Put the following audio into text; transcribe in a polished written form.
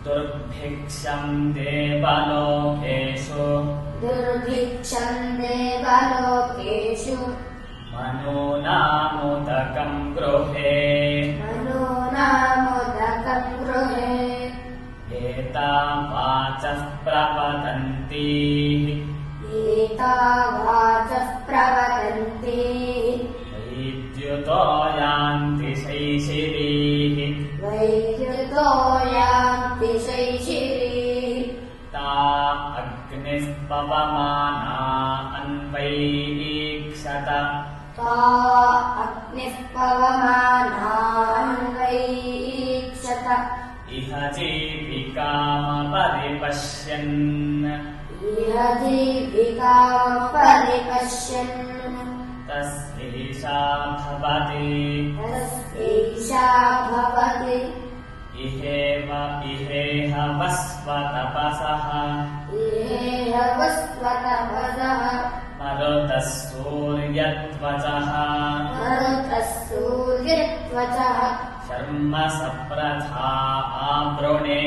दुर्भिक्षं देवलोकेषु मनूनामुदकं गृहे एता वाचः प्रवदन्ति वैद्युतो यान्ति शैशिरीः ता अग्निः पवमाना अन्वैक्षत इह जीविकामपरिपश्यन् तस्यैषा भवति इहेह वस्वतपसः मरुतः सूर्यत्वचः शर्म सप्रथा आवृणे